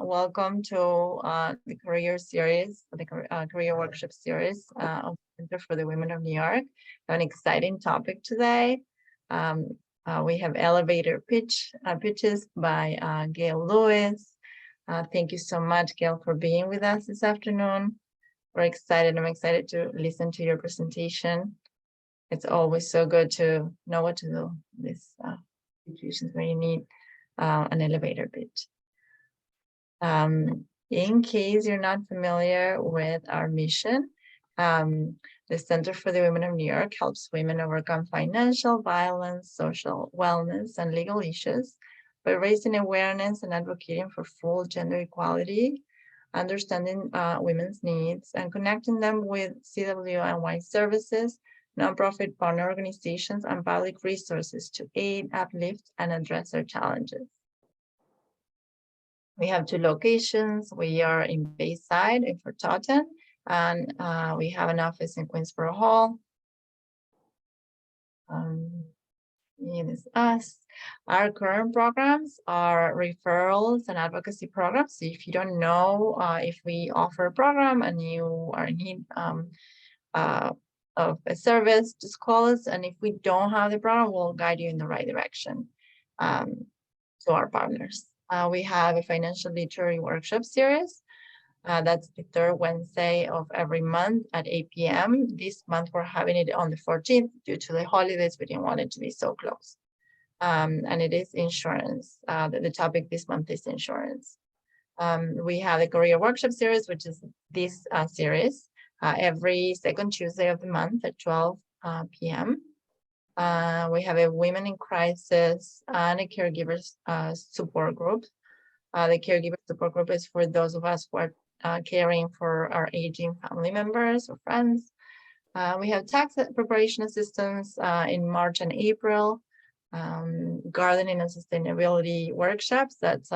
Welcome to the career series, the career workshop series of Center for the Women of New York. An exciting topic today. We have elevator pitches by Gail Lewis. Thank you so much, Gail, for being with us this afternoon. We're excited. I'm excited to listen to your presentation. It's always so good to know what to do in these situations where you need an elevator pitch. In case you're not familiar with our mission, the Center for the Women of New York helps women overcome financial violence, social wellness, and legal issues by raising awareness and advocating for full gender equality, understanding women's needs, and connecting them with CWNY services, nonprofit partner organizations, and public resources to aid, uplift, and address their challenges. We have 2 locations. We are in Bayside in Fort Totten, and we have an office in Queensboro Hall. It is us. Our current programs are referrals and advocacy programs. So if you don't know if we offer a program and you are in need of a service, just call us. And if we don't have the program, we'll guide you in the right direction to our partners. We have a financial literacy workshop series. That's the 3rd Wednesday of every month at 8 p.m. This month, we're having it on the 14th due to the holidays. We didn't want it to be so close. And it is insurance. The topic this month is insurance. We have the career workshop series, which is this series, every 2nd Tuesday of the month at 12 p.m. We have a women in crisis and a caregivers support group. The caregiver support group is for those of us who are caring for our aging family members or friends. We have tax preparation assistance in March and April. Gardening and sustainability workshops that's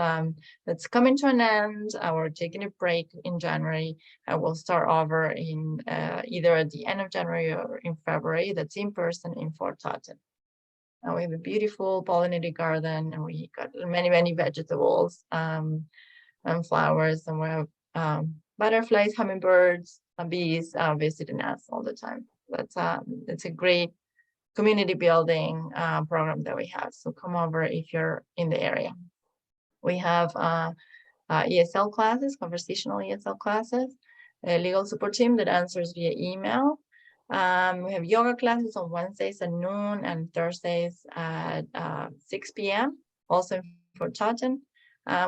coming to an end. We're taking a break in January, and we'll start over in either at the end of January or in February. That's in person in Fort Totten. We have a beautiful pollinated garden, and we got many vegetables and flowers, and we have butterflies, hummingbirds, bees visiting us all the time. It's a great community building program that we have. So come over if you're in the area. We have ESL classes, conversational ESL classes, a legal support team that answers via email. We have yoga classes on Wednesdays at noon and Thursdays at 6 p.m. also in Fort Totten.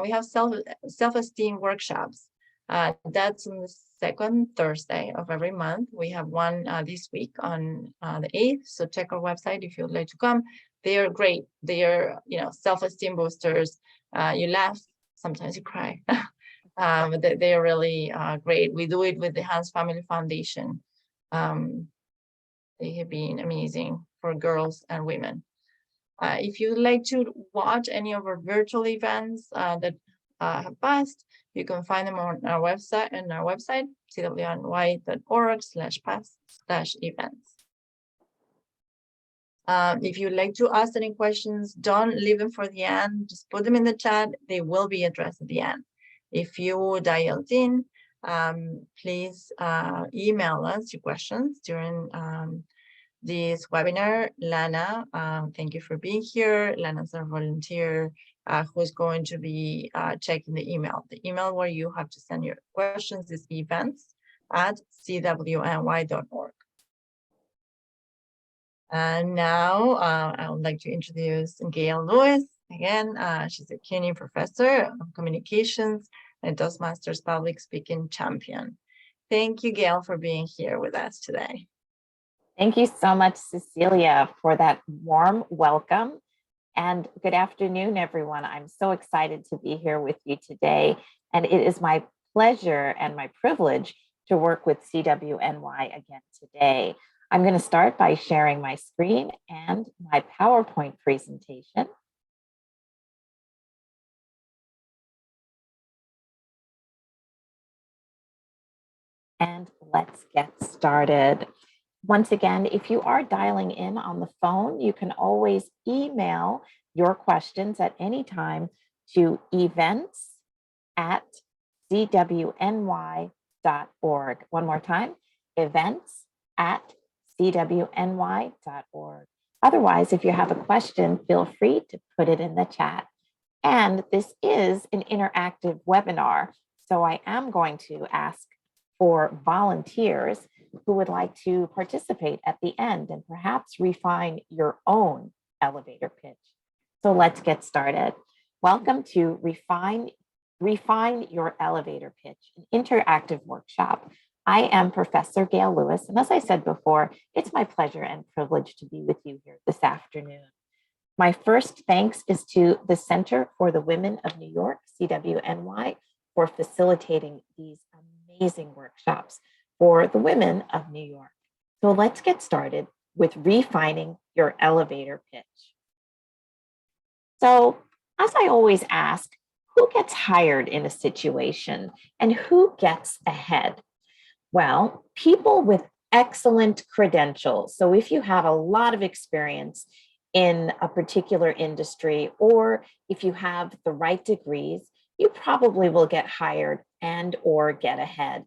We have self-esteem workshops. That's on the 2nd Thursday of every month. We have one this week on the 8th. So check our website if you'd like to come. They are great. They are, self-esteem boosters. You laugh, sometimes you cry. But they are really great. We do it with the Hans Family Foundation. They have been amazing for girls and women. If you'd like to watch any of our virtual events that have passed, you can find them on our website, CWNY.org/past/events. If you'd like to ask any questions, don't leave them for the end. Just put them in the chat. They will be addressed at the end. If you dialed in, please email us your questions during this webinar. Lana, thank you for being here. Lana's our volunteer who's going to be checking the email. The email where you have to send your questions is events@cwny.org. And now I would like to introduce Gail Lewis. Again, she's a CUNY professor of communications and Toastmasters public speaking champion. Thank you, Gail, for being here with us today. Thank you so much, Cecilia, for that warm welcome. And good afternoon, everyone. I'm so excited to be here with you today. And it is my pleasure and my privilege to work with CWNY again today. I'm going to start by sharing my screen and my PowerPoint presentation. And let's get started. Once again, if you are dialing in on the phone, you can always email your questions at any time to events CWNY.org. One more time, events@CWNY.org. Otherwise, if you have a question, feel free to put it in the chat. And this is an interactive webinar, so I am going to ask for volunteers who would like to participate at the end and perhaps refine your own elevator pitch. So let's get started. Welcome to Refine Your Elevator Pitch, an interactive workshop. I am Professor Gail Lewis, and as I said before, it's my pleasure and privilege to be with you here this afternoon. My first thanks is to the Center for the Women of New York, CWNY, for facilitating these amazing workshops for the women of New York. So let's get started with refining your elevator pitch. So, as I always ask, who gets hired in a situation and who gets ahead? Well, people with excellent credentials. So if you have a lot of experience in a particular industry, or if you have the right degrees, you probably will get hired and or get ahead.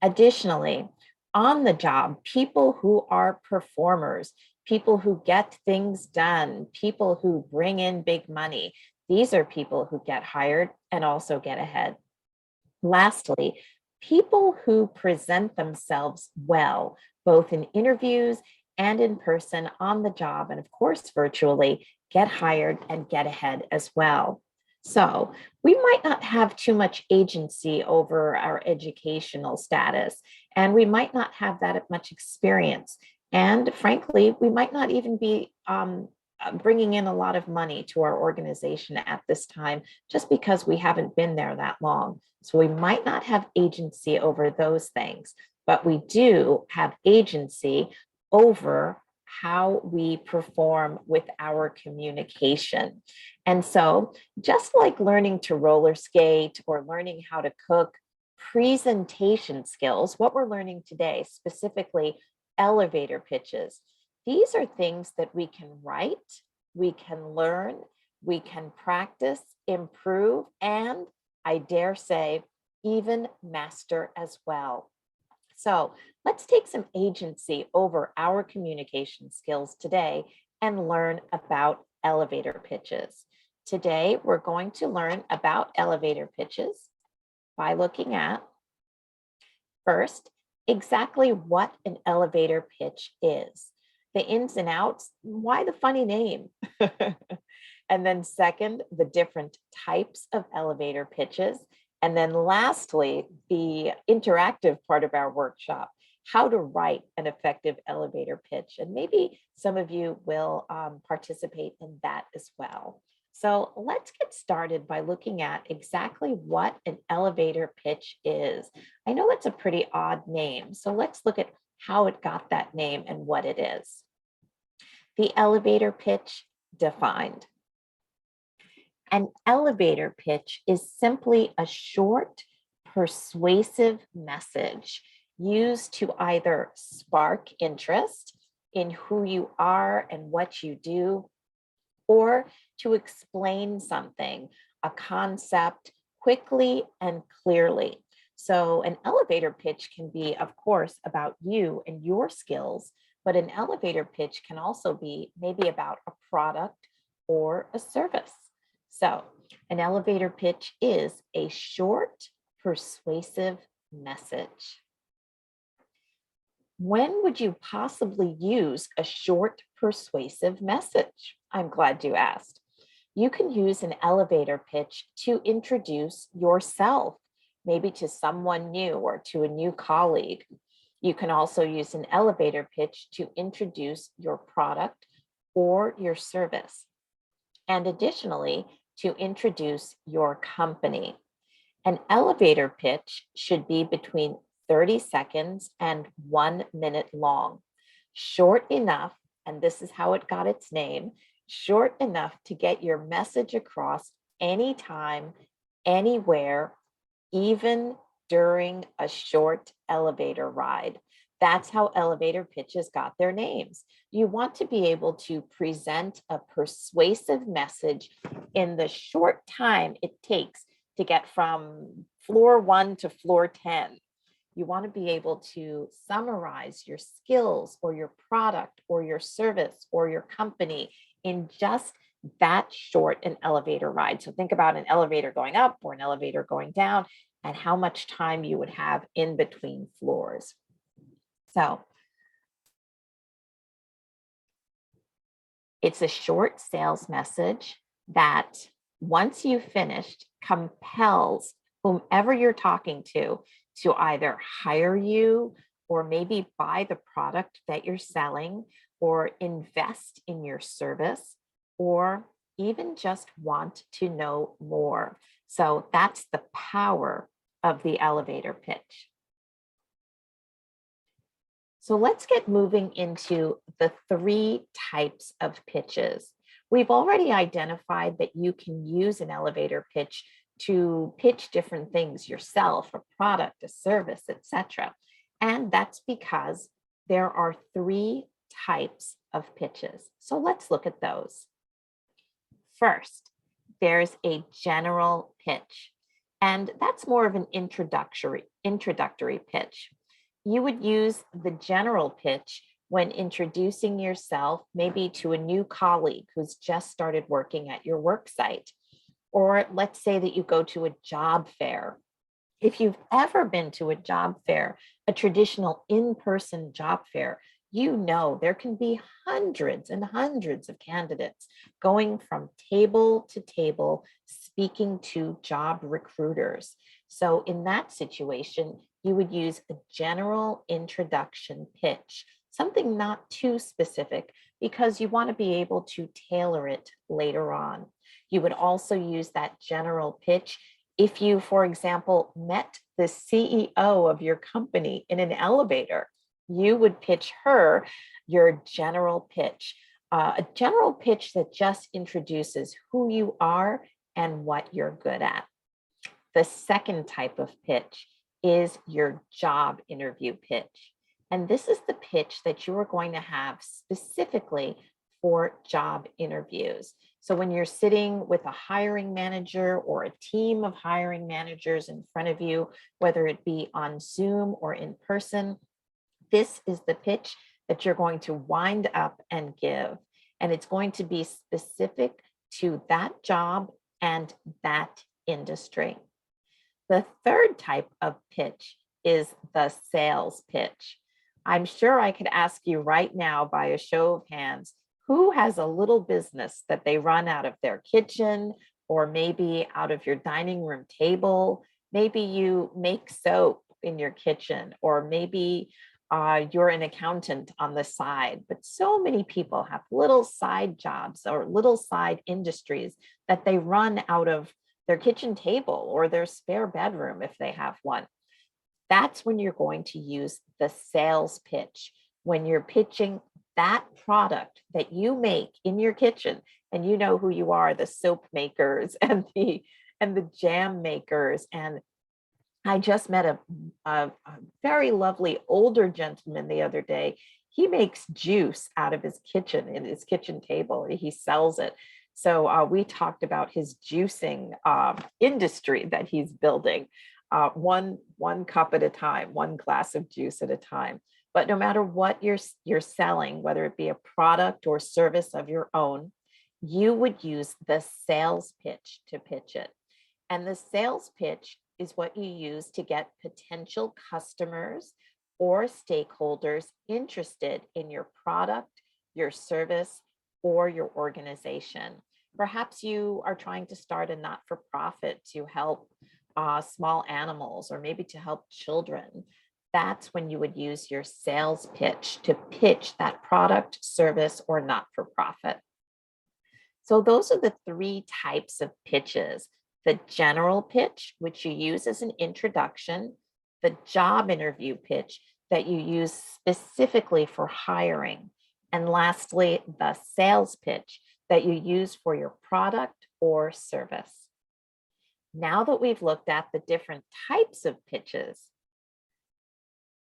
Additionally, on the job, people who are performers, people who get things done, people who bring in big money, these are people who get hired and also get ahead. Lastly, people who present themselves well, both in interviews and in person on the job, and of course, virtually, get hired and get ahead as well. So we might not have too much agency over our educational status, and we might not have that much experience. And frankly, we might not even be bringing in a lot of money to our organization at this time, just because we haven't been there that long. So we might not have agency over those things, but we do have agency over how we perform with our communication. And so just like learning to roller skate or learning how to cook, presentation skills, what we're learning today, specifically elevator pitches, these are things that we can write, we can learn, we can practice, improve, and I dare say, even master as well. So let's take some agency over our communication skills today and learn about elevator pitches. Today, we're going to learn about elevator pitches by looking at, first, exactly what an elevator pitch is. The ins and outs, why the funny name? And then second, the different types of elevator pitches. And then lastly, the interactive part of our workshop, how to write an effective elevator pitch. And maybe some of you will participate in that as well. So let's get started by looking at exactly what an elevator pitch is. I know it's a pretty odd name, so let's look at how it got that name and what it is. The elevator pitch defined. An elevator pitch is simply a short, persuasive message used to either spark interest in who you are and what you do, or to explain something, a concept, quickly and clearly. So an elevator pitch can be, of course, about you and your skills, but an elevator pitch can also be maybe about a product or a service. So an elevator pitch is a short, persuasive message. When would you possibly use a short, persuasive message? I'm glad you asked. You can use an elevator pitch to introduce yourself, maybe to someone new or to a new colleague. You can also use an elevator pitch to introduce your product or your service. And additionally, to introduce your company. An elevator pitch should be between 30 seconds and 1 minute long. Short enough, and this is how it got its name, short enough to get your message across anytime, anywhere, even during a short elevator ride. That's how elevator pitches got their names. You want to be able to present a persuasive message in the short time it takes to get from floor 1 to floor 10. You want to be able to summarize your skills or your product or your service or your company in just that short an elevator ride. So think about an elevator going up or an elevator going down and how much time you would have in between floors. So it's a short sales message that once you've finished compels whomever you're talking to either hire you or maybe buy the product that you're selling or invest in your service or even just want to know more. So that's the power of the elevator pitch. So let's get moving into the 3 types of pitches. We've already identified that you can use an elevator pitch to pitch different things yourself, a product, a service, etc. And that's because there are 3 types of pitches. So let's look at those. First, there's a general pitch, and that's more of an introductory pitch. You would use the general pitch when introducing yourself, maybe to a new colleague who's just started working at your work site. Or let's say that you go to a job fair. If you've ever been to a job fair, a traditional in-person job fair, you know there can be hundreds and hundreds of candidates going from table to table, speaking to job recruiters. So in that situation, you would use a general introduction pitch, something not too specific because you want to be able to tailor it later on. You would also use that general pitch if you, for example, met the CEO of your company in an elevator. You would pitch her your general pitch, a general pitch that just introduces who you are and what you're good at. The second type of pitch is your job interview pitch. And this is the pitch that you are going to have specifically for job interviews. So when you're sitting with a hiring manager or a team of hiring managers in front of you, whether it be on Zoom or in person, this is the pitch that you're going to wind up and give. And it's going to be specific to that job and that industry. The third type of pitch is the sales pitch. I'm sure I could ask you right now by a show of hands, who has a little business that they run out of their kitchen or maybe out of your dining room table? Maybe you make soap in your kitchen, or maybe you're an accountant on the side. But so many people have little side jobs or little side industries that they run out of their kitchen table or their spare bedroom if they have one. That's when you're going to use the sales pitch, when you're pitching that product that you make in your kitchen, and you know who you are, the soap makers and the jam makers. And I just met a very lovely older gentleman the other day. He makes juice out of his kitchen, in his kitchen table. He sells it. So we talked about his juicing industry that he's building, one cup at a time, one glass of juice at a time. But no matter what you're selling, whether it be a product or service of your own, you would use the sales pitch to pitch it. And the sales pitch is what you use to get potential customers or stakeholders interested in your product, your service, or your organization. Perhaps you are trying to start a not-for-profit to help small animals, or maybe to help children. That's when you would use your sales pitch to pitch that product, service, or not-for-profit. So those are the 3 types of pitches: the general pitch, which you use as an introduction, the job interview pitch that you use specifically for hiring, and lastly, the sales pitch that you use for your product or service. Now that we've looked at the different types of pitches,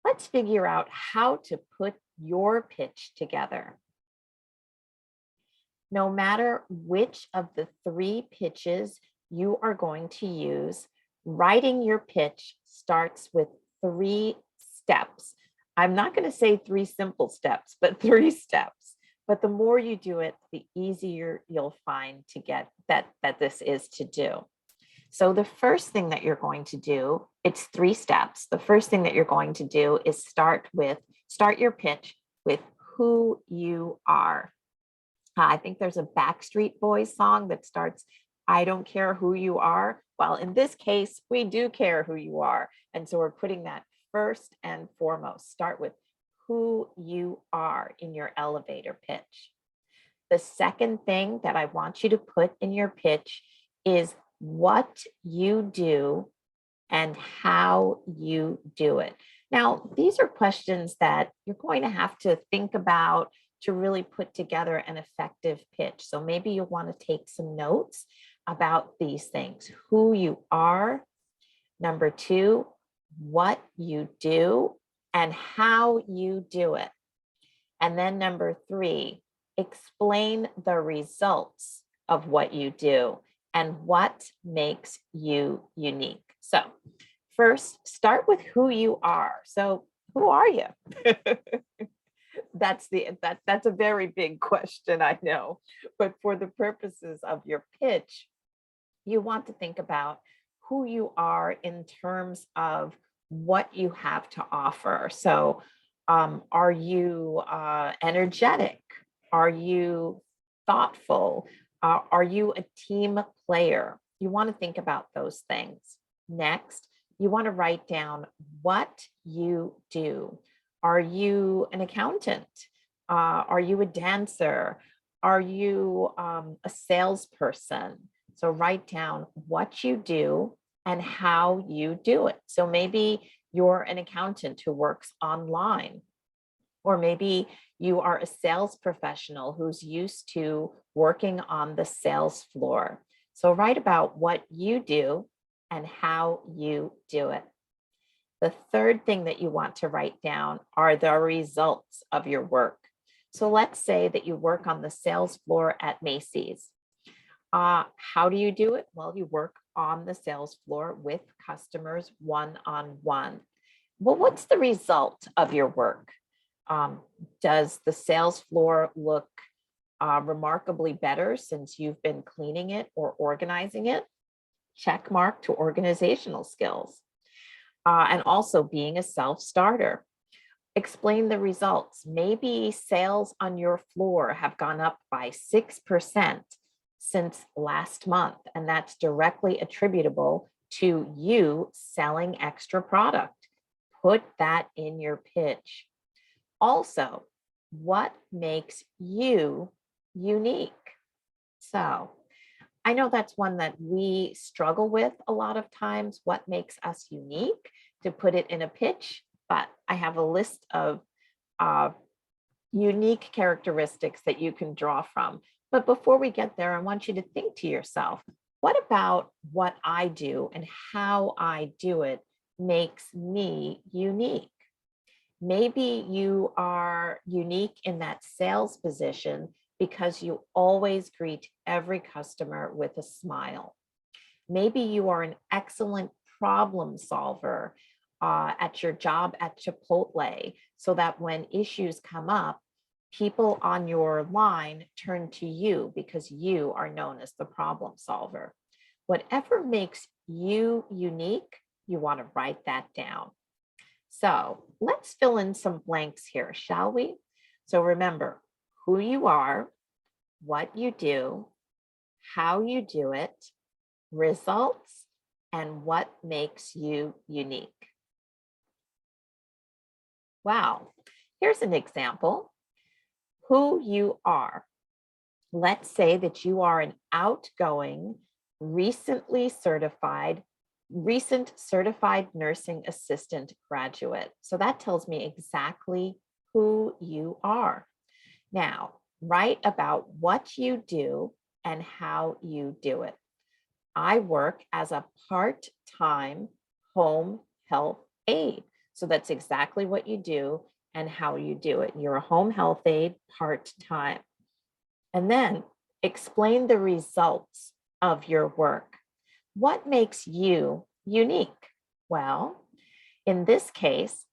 let's figure out how to put your pitch together. No matter which of the 3 pitches you are going to use writing your pitch starts with 3 steps. I'm not going to say 3 simple steps, but 3 steps. But the more you do it, the easier you'll find to get that this is to do. So the first thing that you're going to do, it's 3 steps. The first thing that you're going to do is start your pitch with who you are. I think there's a Backstreet Boys song that starts, I don't care who you are. Well, in this case, we do care who you are. And so we're putting that first and foremost. Start with who you are in your elevator pitch. The second thing that I want you to put in your pitch is what you do and how you do it. Now, these are questions that you're going to have to think about to really put together an effective pitch. So maybe you'll want to take some notes about these things: who you are, number 2, what you do, and how you do it. And then number 3, explain the results of what you do and what makes you unique. So first, start with who you are. So who are you? That's a very big question, I know. But for the purposes of your pitch, you want to think about who you are in terms of what you have to offer. So are you energetic? Are you thoughtful? Are you a team player? You want to think about those things. Next, you want to write down what you do. Are you an accountant? Are you a dancer? Are you a salesperson? So write down what you do and how you do it. So maybe you're an accountant who works online, or maybe you are a sales professional who's used to working on the sales floor. So write about what you do and how you do it. The third thing that you want to write down are the results of your work. So let's say that you work on the sales floor at Macy's. How do you do it? Well, you work on the sales floor with customers one-on-one. Well, what's the result of your work? Does the sales floor look remarkably better since you've been cleaning it or organizing it? Check mark to organizational skills. And also being a self-starter. Explain the results. Maybe sales on your floor have gone up by 6% since last month, and that's directly attributable to you selling extra product. Put that in your pitch. Also, what makes you unique? So I know that's one that we struggle with a lot of times. What makes us unique? To put it in a pitch, but I have a list of unique characteristics that you can draw from. But before we get there, I want you to think to yourself, what about what I do and how I do it makes me unique? Maybe you are unique in that sales position because you always greet every customer with a smile. Maybe you are an excellent problem solver at your job at Chipotle, so that when issues come up, people on your line turn to you because you are known as the problem solver. Whatever makes you unique, you want to write that down. So let's fill in some blanks here, shall we? So remember who you are, what you do, how you do it, results, and what makes you unique. Wow, here's an example. Who you are. Let's say that you are an outgoing, recent certified nursing assistant graduate. So that tells me exactly who you are. Now, write about what you do and how you do it. I work as a part-time home health aide. So that's exactly what you do and how you do it. You're a home health aide part-time. And then explain the results of your work. What makes you unique? Well, in this case,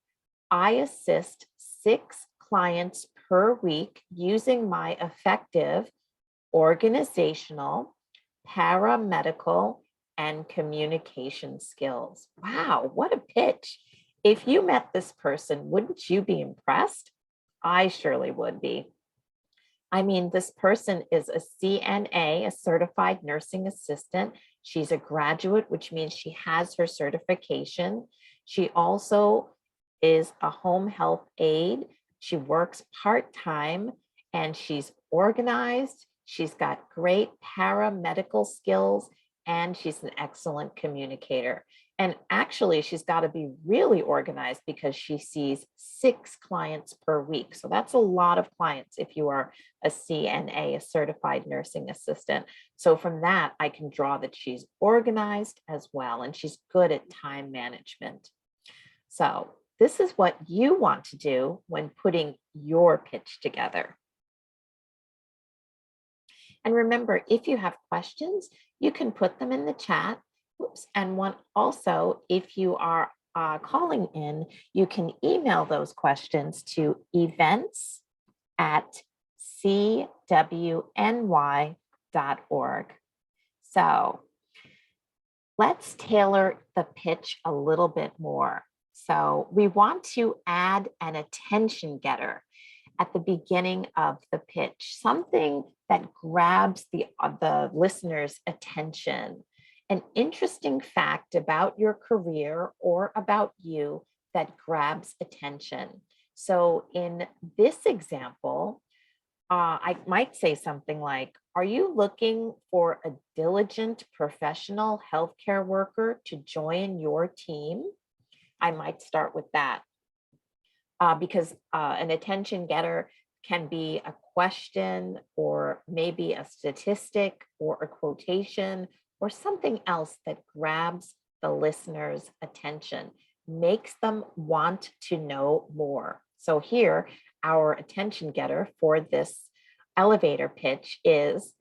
I assist 6 clients per week using my effective organizational, paramedical, and communication skills. Wow, what a pitch. If you met this person, wouldn't you be impressed? I surely would be. I mean, this person is a CNA, a certified nursing assistant. She's a graduate, which means she has her certification. She also is a home health aide. She works part-time and she's organized. She's got great paramedical skills and she's an excellent communicator. And actually, she's got to be really organized because she sees 6 clients per week. So that's a lot of clients if you are a CNA, a certified nursing assistant. So from that, I can draw that she's organized as well, and she's good at time management. So this is what you want to do when putting your pitch together. And remember, if you have questions, you can put them in the chat. Oops. And one also, if you are calling in, you can email those questions to events@cwny.org. So let's tailor the pitch a little bit more. So we want to add an attention getter at the beginning of the pitch, something that grabs the listener's attention. An interesting fact about your career or about you that grabs attention. So in this example, I might say something like, are you looking for a diligent professional healthcare worker to join your team? I might start with that because an attention getter can be a question or maybe a statistic or a quotation or something else that grabs the listener's attention, makes them want to know more. So here, our attention getter for this elevator pitch is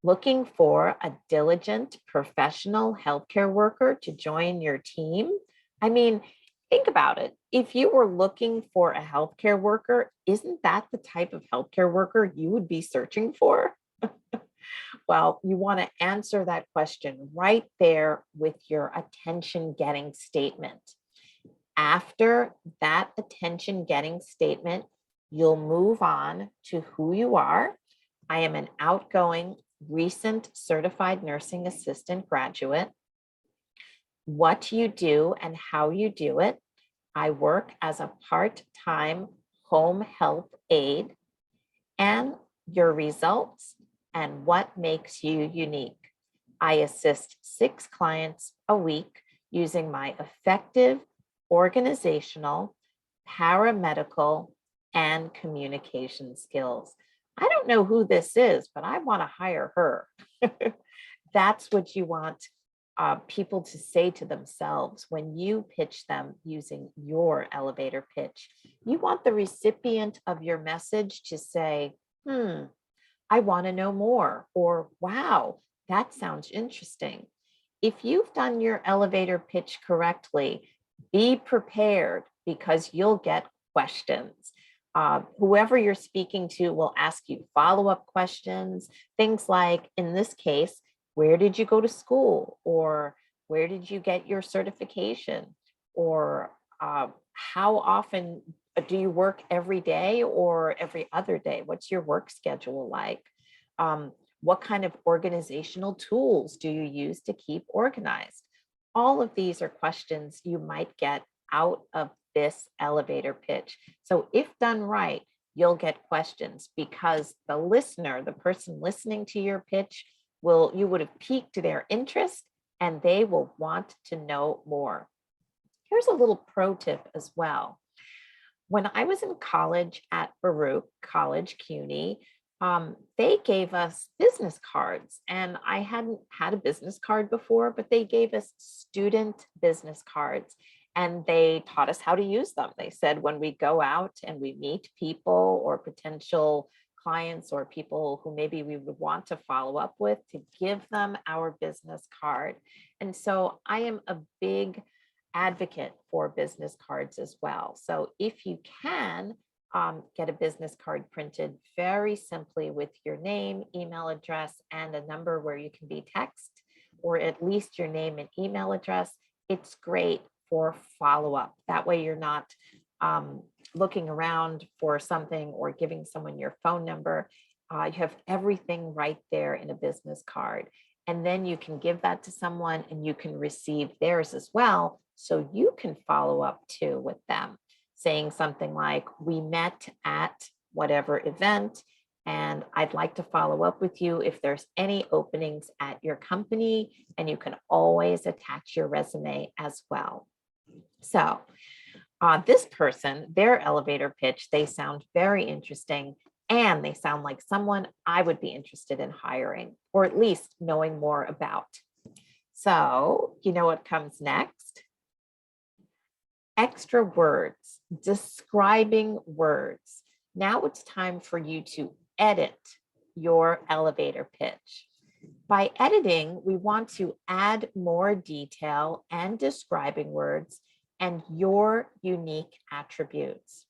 looking for a diligent professional healthcare worker to join your team. I mean, think about it. If you were looking for a healthcare worker, isn't that the type of healthcare worker you would be searching for? Well, you want to answer that question right there with your attention-getting statement. After that attention-getting statement, you'll move on to who you are. I am an outgoing, recent certified nursing assistant graduate. What you do and how you do it. I work as a part-time home health aide, and your results and what makes you unique. I assist 6 clients a week using my effective organizational, paramedical, and communication skills. I don't know who this is, but I want to hire her. That's what you want people to say to themselves when you pitch them using your elevator pitch. You want the recipient of your message to say, I want to know more, or wow, that sounds interesting. If you've done your elevator pitch correctly, be prepared because you'll get questions. Whoever you're speaking to will ask you follow-up questions, things like, in this case, where did you go to school? Or where did you get your certification? Or how often do you work every day or every other day? What's your work schedule like? What kind of organizational tools do you use to keep organized? All of these are questions you might get out of this elevator pitch. So if done right, you'll get questions because the listener, the person listening to your pitch, you would have piqued their interest and they will want to know more. Here's a little pro tip as well. When I was in college at Baruch College, CUNY, they gave us business cards, and I hadn't had a business card before, but they gave us student business cards and they taught us how to use them. They said when we go out and we meet people or potential clients or people who maybe we would want to follow up with, to give them our business card. And so I am a big advocate for business cards as well. So if you can get a business card printed very simply with your name, email address, and a number where you can be text, or at least your name and email address, it's great for follow-up. That way you're not looking around for something or giving someone your phone number. You have everything right there in a business card. And then you can give that to someone and you can receive theirs as well. So you can follow up too with them, saying something like, we met at whatever event, and I'd like to follow up with you if there's any openings at your company, and you can always attach your resume as well. So this person, their elevator pitch, they sound very interesting, and they sound like someone I would be interested in hiring, or at least knowing more about. So you know what comes next? Extra words, describing words. Now it's time for you to edit your elevator pitch. By editing, we want to add more detail and describing words and your unique attributes.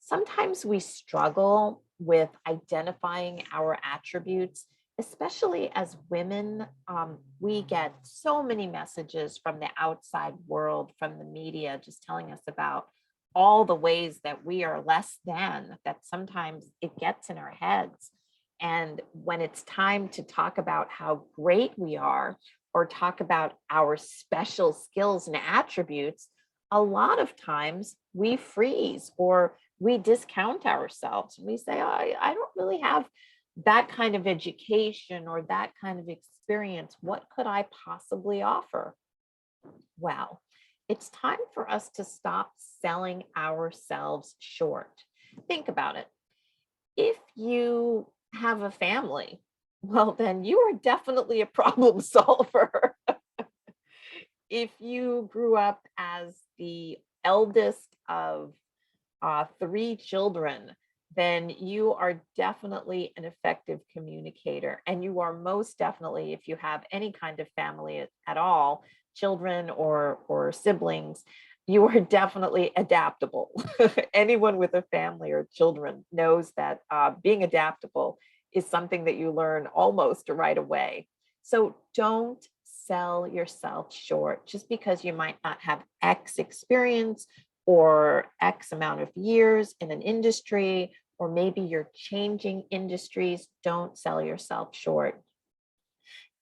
Sometimes we struggle with identifying our attributes, especially as women. We get so many messages from the outside world, from the media, just telling us about all the ways that we are less than, that sometimes it gets in our heads. And when it's time to talk about how great we are, or talk about our special skills and attributes, a lot of times we freeze or we discount ourselves. We say, I don't really have that kind of education or that kind of experience. What could I possibly offer? Well, it's time for us to stop selling ourselves short. Think about it. If you have a family, well, then you are definitely a problem solver. If you grew up as the eldest of 3 children, then you are definitely an effective communicator. And you are most definitely, if you have any kind of family at all, children or siblings, you are definitely adaptable. Anyone with a family or children knows that being adaptable is something that you learn almost right away. So don't sell yourself short just because you might not have X experience or X amount of years in an industry, or maybe you're changing industries. Don't sell yourself short.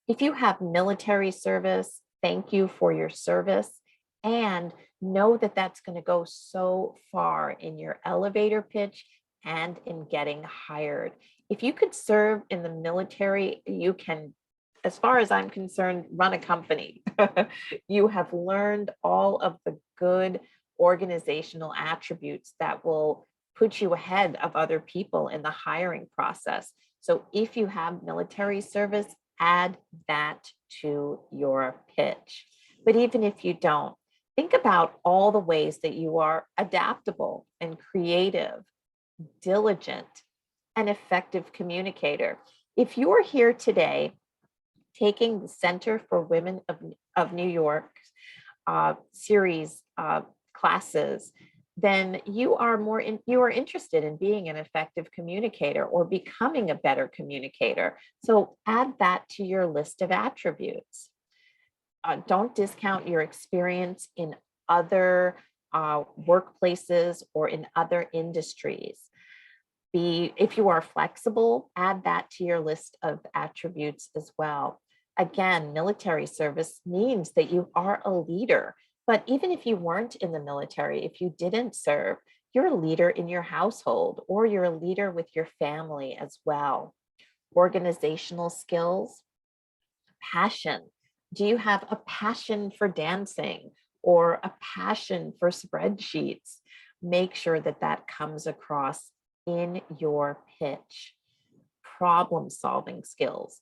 If you have military service, thank you for your service, and know that that's going to go so far in your elevator pitch and in getting hired. If you could serve in the military, you can, as far as I'm concerned, run a company. You have learned all of the good organizational attributes that will put you ahead of other people in the hiring process. So if you have military service, add that to your pitch. But even if you don't, think about all the ways that you are adaptable and creative, diligent, and effective communicator. If you're here today taking the Center for Women of New York series classes, then you are interested in being an effective communicator or becoming a better communicator. So add that to your list of attributes. Don't discount your experience in other workplaces or in other industries. If you are flexible, add that to your list of attributes as well. Again, military service means that you are a leader. But even if you weren't in the military, if you didn't serve, you're a leader in your household, or you're a leader with your family as well. Organizational skills, passion. Do you have a passion for dancing or a passion for spreadsheets? Make sure that that comes across in your pitch. Problem-solving skills.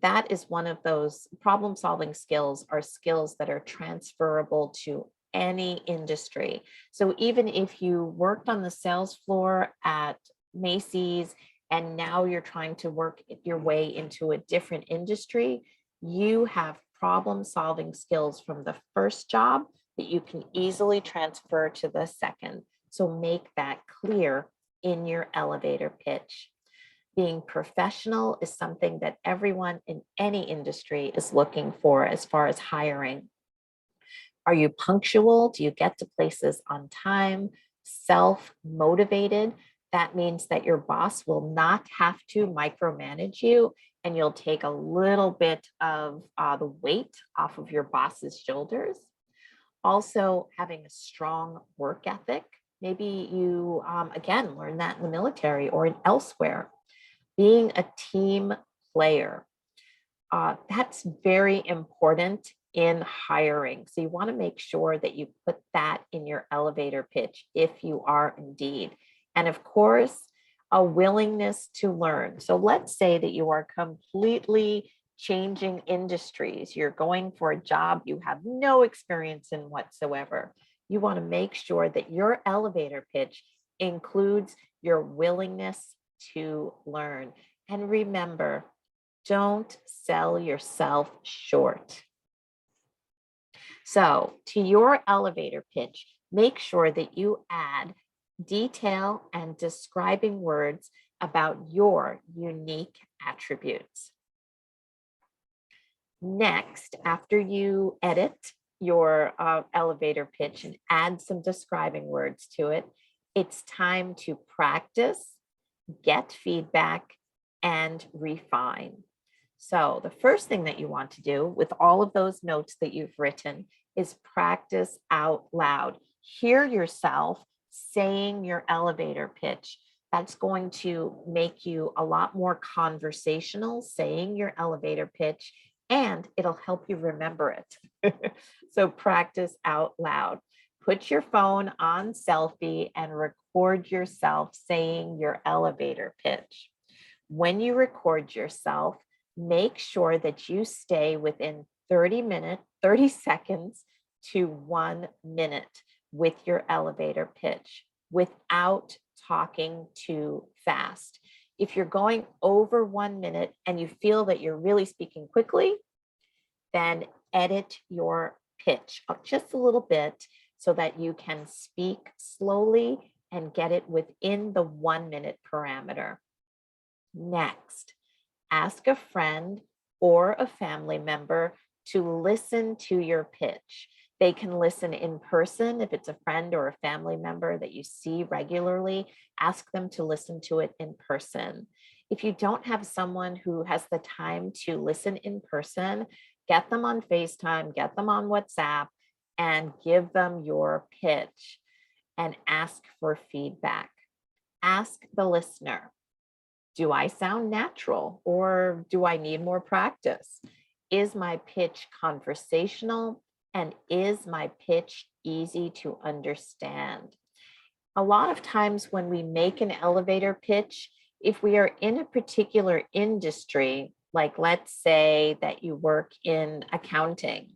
That is one of those problem-solving skills, are skills that are transferable to any industry. So even if you worked on the sales floor at Macy's and now you're trying to work your way into a different industry, you have problem solving skills from the first job that you can easily transfer to the second. So make that clear in your elevator pitch. Being professional is something that everyone in any industry is looking for as far as hiring. Are you punctual? Do you get to places on time? Self-motivated? That means that your boss will not have to micromanage you, and you'll take a little bit of the weight off of your boss's shoulders. Also, having a strong work ethic. Maybe you, again, learn that in the military or elsewhere. Being a team player. That's very important in hiring. So you want to make sure that you put that in your elevator pitch if you are indeed. And of course, a willingness to learn. So let's say that you are completely changing industries. You're going for a job you have no experience in whatsoever. You want to make sure that your elevator pitch includes your willingness to learn. And remember, don't sell yourself short. So to your elevator pitch, make sure that you add detail and describing words about your unique attributes. Next, after you edit your elevator pitch and add some describing words to it, it's time to practice, get feedback, and refine. So the first thing that you want to do with all of those notes that you've written is practice out loud. Hear yourself saying your elevator pitch. That's going to make you a lot more conversational, saying your elevator pitch, and it'll help you remember it. So practice out loud. Put your phone on selfie and record yourself saying your elevator pitch. When you record yourself, make sure that you stay within 30 seconds to 1 minute with your elevator pitch without talking too fast. If you're going over 1 minute and you feel that you're really speaking quickly, then edit your pitch just a little bit so that you can speak slowly and get it within the 1 minute parameter. Next, ask a friend or a family member to listen to your pitch. They can listen in person. If it's a friend or a family member that you see regularly, ask them to listen to it in person. If you don't have someone who has the time to listen in person, get them on FaceTime, get them on WhatsApp, and give them your pitch and ask for feedback. Ask the listener, do I sound natural or do I need more practice? Is my pitch conversational and is my pitch easy to understand? A lot of times when we make an elevator pitch, if we are in a particular industry, like let's say that you work in accounting,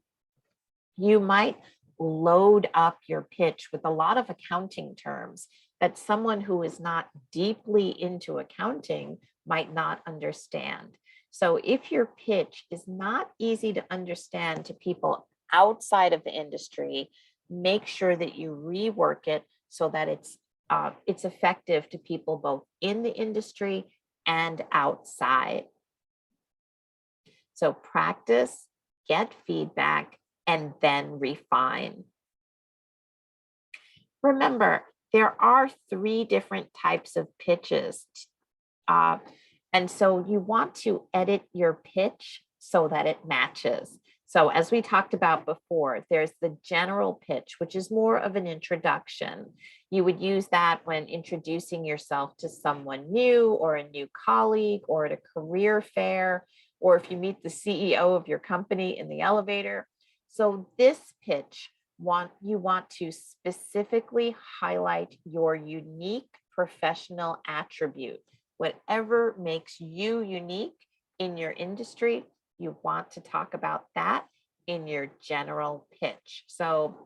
you might load up your pitch with a lot of accounting terms that someone who is not deeply into accounting might not understand. So if your pitch is not easy to understand to people outside of the industry, make sure that you rework it so that it's effective to people both in the industry and outside. So practice, get feedback, and then refine. Remember, there are 3 different types of pitches. And so you want to edit your pitch so that it matches. So as we talked about before, there's the general pitch, which is more of an introduction. You would use that when introducing yourself to someone new or a new colleague or at a career fair, or if you meet the CEO of your company in the elevator. So this pitch, you want to specifically highlight your unique professional attribute. Whatever makes you unique in your industry, you want to talk about that in your general pitch. So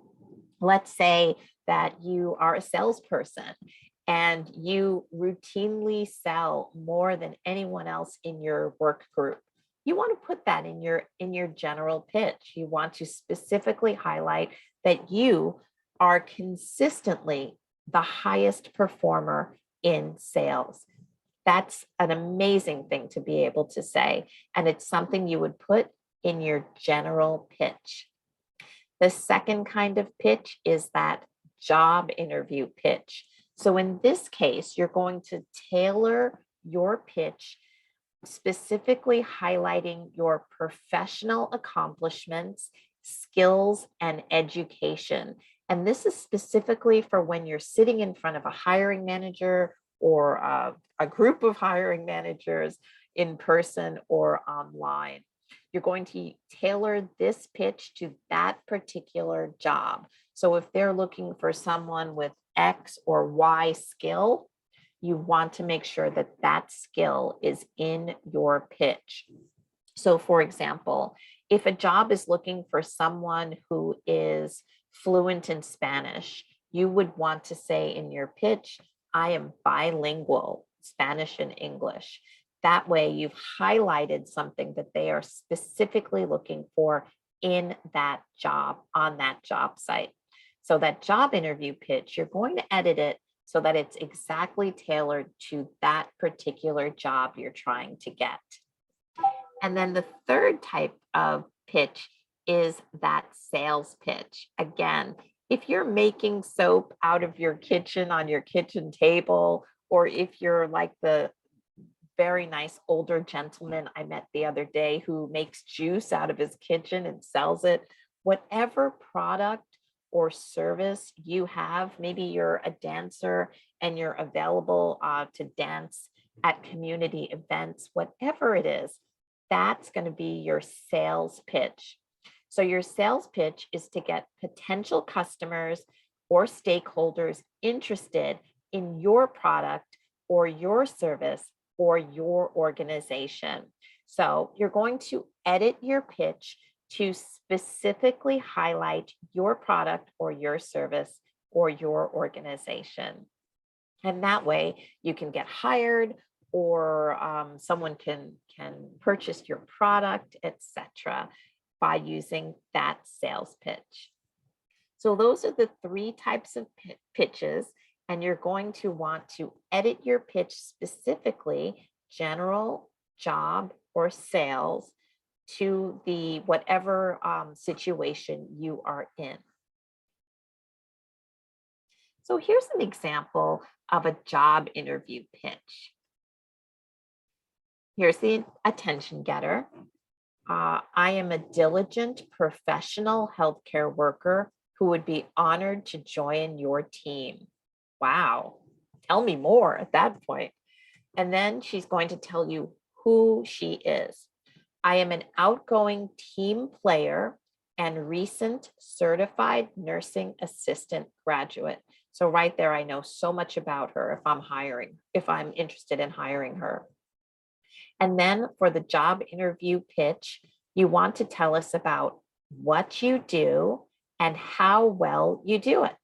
let's say that you are a salesperson and you routinely sell more than anyone else in your work group, you want to put that in your general pitch. You want to specifically highlight that you are consistently the highest performer in sales. That's an amazing thing to be able to say, and it's something you would put in your general pitch. The second kind of pitch is that job interview pitch. So in this case, you're going to tailor your pitch, specifically highlighting your professional accomplishments, skills, and education. And this is specifically for when you're sitting in front of a hiring manager or a group of hiring managers in person or online. You're going to tailor this pitch to that particular job. So if they're looking for someone with X or Y skill, you want to make sure that that skill is in your pitch. So for example, if a job is looking for someone who is fluent in Spanish, you would want to say in your pitch, I am bilingual, Spanish and English. That way you've highlighted something that they are specifically looking for in that job, on that job site. So that job interview pitch, you're going to edit it so that it's exactly tailored to that particular job you're trying to get. And then the third type of pitch is that sales pitch. Again, if you're making soap out of your kitchen on your kitchen table, or if you're like the very nice older gentleman I met the other day who makes juice out of his kitchen and sells it, whatever product or service you have, maybe you're a dancer and you're available to dance at community events, whatever it is, that's going to be your sales pitch. So your sales pitch is to get potential customers or stakeholders interested in your product or your service or your organization. So you're going to edit your pitch to specifically highlight your product or your service or your organization. And that way you can get hired, or someone can purchase your product, etc., by using that sales pitch. So those are the three types of pitches, and you're going to want to edit your pitch specifically, general, job, or sales, to the whatever situation you are in. So here's an example of a job interview pitch. Here's the attention getter. I am a diligent professional healthcare worker who would be honored to join your team. Wow, tell me more at that point. And then she's going to tell you who she is. I am an outgoing team player and recent certified nursing assistant graduate. So right there, I know so much about her if I'm interested in hiring her. And then for the job interview pitch, you want to tell us about what you do and how well you do it.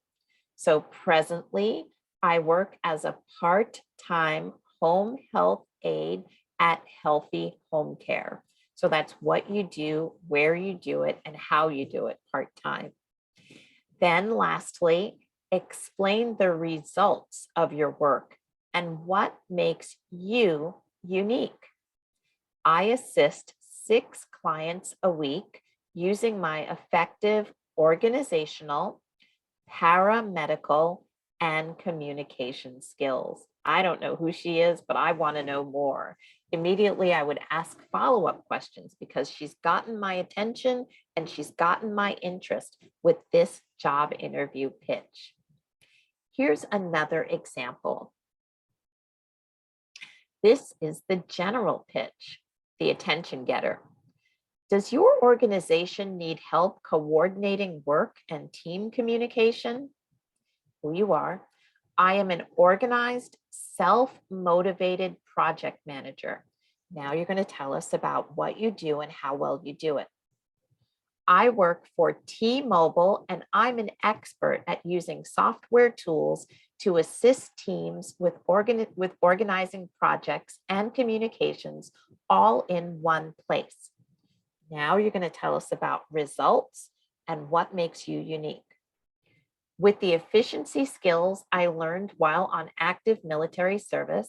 So presently, I work as a part-time home health aide at Healthy Home Care. So that's what you do, where you do it, and how you do it part-time. Then lastly, explain the results of your work and what makes you unique. I assist 6 clients a week using my effective organizational, paramedical, and communication skills. I don't know who she is, but I want to know more. Immediately, I would ask follow-up questions because she's gotten my attention and she's gotten my interest with this job interview pitch. Here's another example. This is the general pitch, the attention getter. Does your organization need help coordinating work and team communication? Who you are. I am an organized, self-motivated project manager. Now you're going to tell us about what you do and how well you do it. I work for T-Mobile, and I'm an expert at using software tools to assist teams with organizing projects and communications all in one place. Now you're going to tell us about results and what makes you unique. With the efficiency skills I learned while on active military service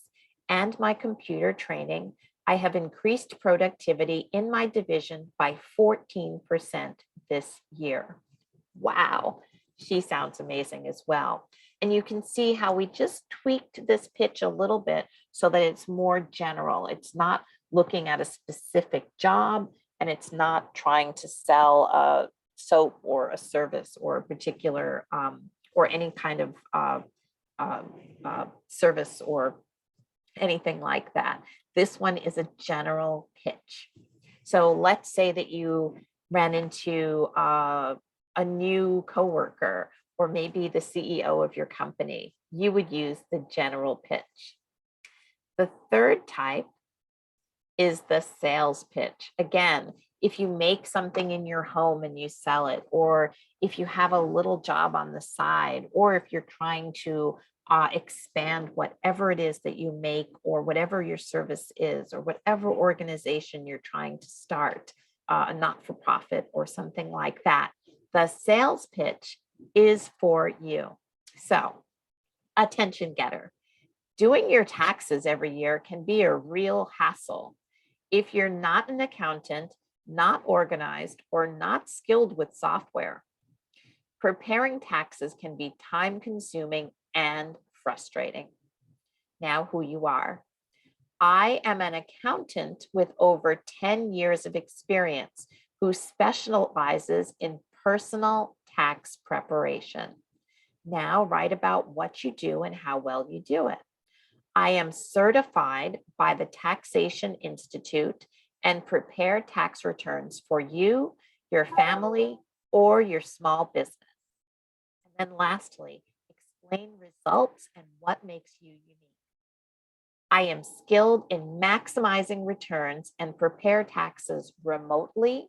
and my computer training, I have increased productivity in my division by 14% this year. Wow, she sounds amazing as well. And you can see how we just tweaked this pitch a little bit so that it's more general. It's not looking at a specific job, and it's not trying to sell a soap or a service or a particular or any kind of service or anything like that. This one is a general pitch. So let's say that you ran into a new coworker or maybe the CEO of your company. You would use the general pitch. The third type is the sales pitch. Again, if you make something in your home and you sell it, or if you have a little job on the side, or if you're trying to expand whatever it is that you make, or whatever your service is, or whatever organization you're trying to start, a not-for-profit or something like that, the sales pitch is for you. So, attention getter. Doing your taxes every year can be a real hassle. If you're not an accountant, not organized, or not skilled with software, preparing taxes can be time-consuming and frustrating. Now, who you are. I am an accountant with over 10 years of experience who specializes in personal tax preparation. Now, write about what you do and how well you do it. I am certified by the Taxation Institute and prepare tax returns for you, your family, or your small business. And then lastly, explain results and what makes you unique. I am skilled in maximizing returns and prepare taxes remotely,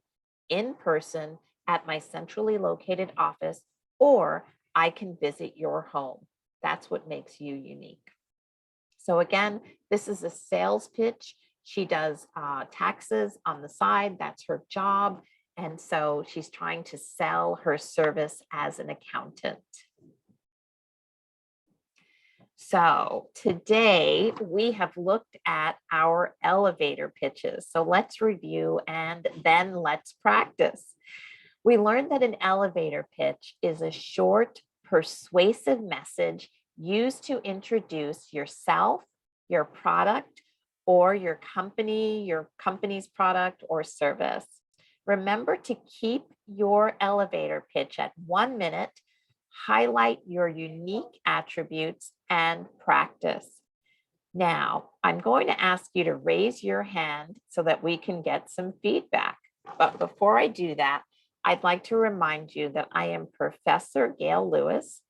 in person, at my centrally located office, or I can visit your home. That's what makes you unique. So again, this is a sales pitch. She does taxes on the side. That's her job. And so she's trying to sell her service as an accountant. So today we have looked at our elevator pitches. So let's review and then let's practice. We learned that an elevator pitch is a short, persuasive message used to introduce yourself, your product, or your company's product or service. Remember to keep your elevator pitch at 1 minute, highlight your unique attributes, and practice. Now, I'm going to ask you to raise your hand so that we can get some feedback. But before I do that, I'd like to remind you that I am Professor Gail Lewis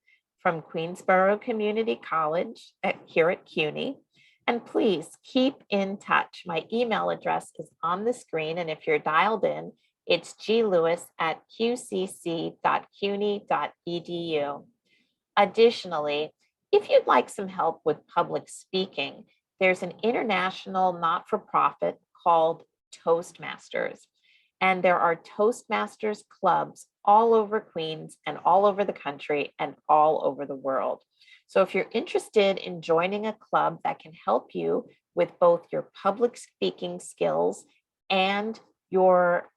from Queensborough Community College here at CUNY. And please keep in touch. My email address is on the screen. And if you're dialed in, it's glewis@qcc.cuny.edu. Additionally, if you'd like some help with public speaking, there's an international not-for-profit called Toastmasters. And there are Toastmasters clubs all over Queens and all over the country and all over the world. So if you're interested in joining a club that can help you with both your public speaking skills and your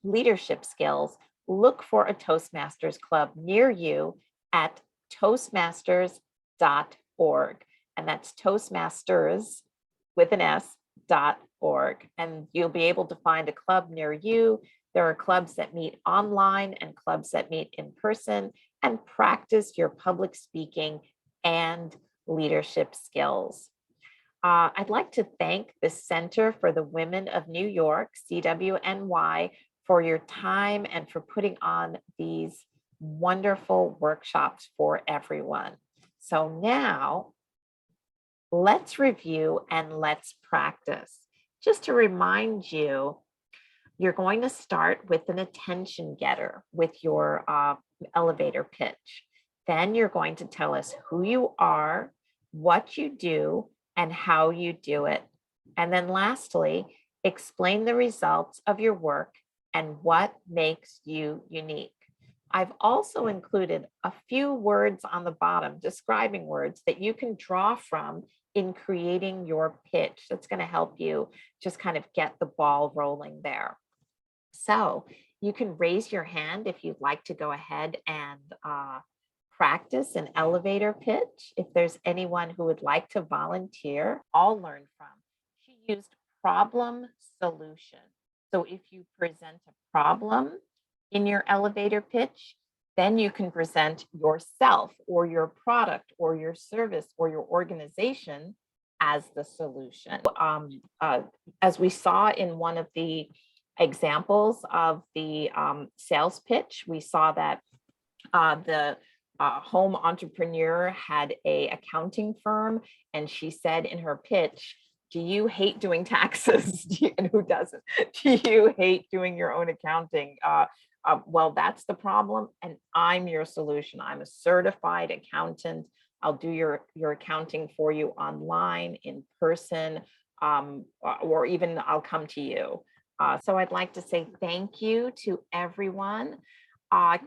leadership skills, look for a Toastmasters club near you at toastmasters.org. And that's Toastmasters with an S.org. And you'll be able to find a club near you. There are clubs that meet online and clubs that meet in person, and practice your public speaking and leadership skills. I'd like to thank the Center for the Women of New York, CWNY, for your time and for putting on these wonderful workshops for everyone. So now let's review and let's practice. Just to remind you, You're going to start with an attention getter with your elevator pitch. Then you're going to tell us who you are, what you do, and how you do it. And then lastly, explain the results of your work and what makes you unique. I've also included a few words on the bottom, describing words that you can draw from in creating your pitch. That's going to help you just kind of get the ball rolling there. So you can raise your hand if you'd like to go ahead and practice an elevator pitch. If there's anyone who would like to volunteer, I'll learn from. She used problem solution. So if you present a problem in your elevator pitch, then you can present yourself or your product or your service or your organization as the solution. As we saw in one of the examples of the sales pitch, we saw that the home entrepreneur had a accounting firm, and she said in her pitch, do you hate doing taxes? And who doesn't? Do you hate doing your own accounting? Well, that's the problem, and I'm your solution. I'm a certified accountant. I'll do your accounting for you online, in person, or even I'll come to you. So I'd like to say thank you to everyone.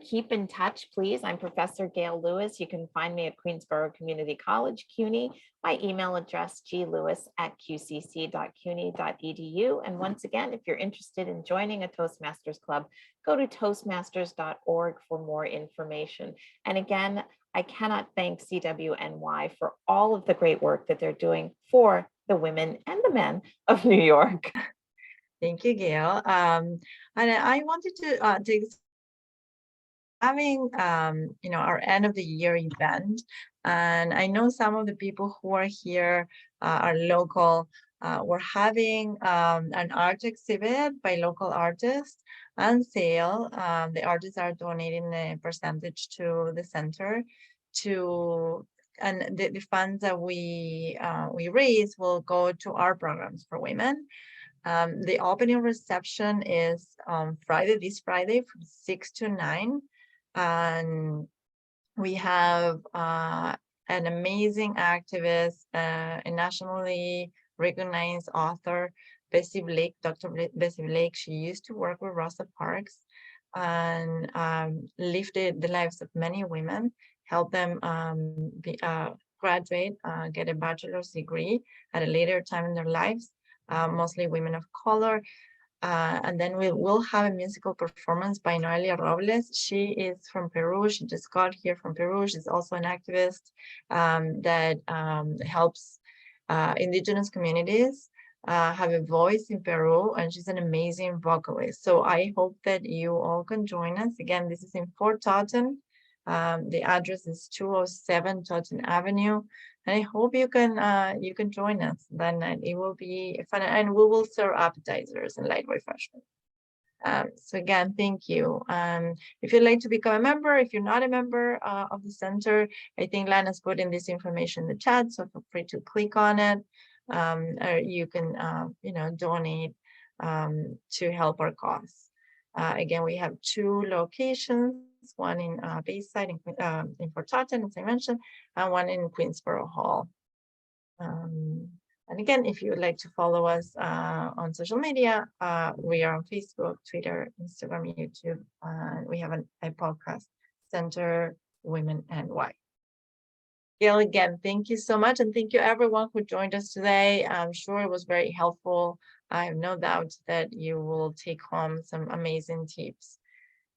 Keep in touch, please. I'm Professor Gail Lewis. You can find me at Queensborough Community College, CUNY. My email address, glewis@qcc.cuny.edu. And once again, if you're interested in joining a Toastmasters Club, go to toastmasters.org for more information. And again, I cannot thank CWNY for all of the great work that they're doing for the women and the men of New York. Thank you, Gail. And I wanted to take having our end of the year event, and I know some of the people who are here are local. We're having an art exhibit by local artists on sale. The artists are donating a percentage to the center and the funds that we raise will go to our programs for women. The opening reception is this Friday from 6 to 9. And we have an amazing activist, a nationally recognized author, Bessie Blake, Dr. Bessie Blake. She used to work with Rosa Parks and lifted the lives of many women, helped them graduate, get a bachelor's degree at a later time in their lives, mostly women of color. And then we will have a musical performance by Noelia Robles. She is from Peru. She just got here from Peru. She's also an activist that helps indigenous communities have a voice in Peru, and she's an amazing vocalist. So I hope that you all can join us. Again, this is in Fort Totten. The address is 207 Totten Avenue. And I hope you can join us. Then it will be fun, and we will serve appetizers and light refreshments. So again, thank you. If you'd like to become a member, if you're not a member of the center, I think Lana's put in this information in the chat, so feel free to click on it. Or you can, donate to help our cause. Again, we have 2 locations, one in Bayside in Fort Totten, as I mentioned, and one in Queensborough Hall. And again, if you would like to follow us on social media, we are on Facebook, Twitter, Instagram, YouTube. We have a podcast, Center Women and Why. Gail, again, thank you so much. And thank you everyone who joined us today. I'm sure it was very helpful. I have no doubt that you will take home some amazing tips.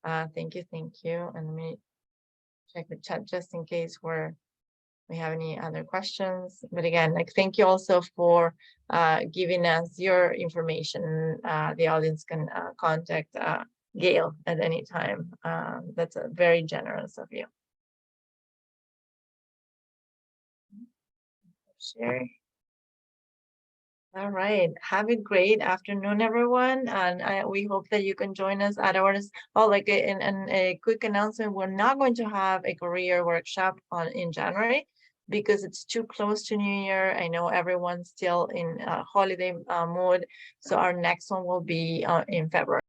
Thank you. And let me check the chat just in case we have any other questions. But again, thank you also for giving us your information. The audience can contact Gail at any time. That's very generous of you. Share. All right. Have a great afternoon, everyone. And we hope that you can join us at ours. Oh, a quick announcement. We're not going to have a career workshop in January. because it's too close to New Year. I know everyone's still in holiday mood. So our next one will be in February.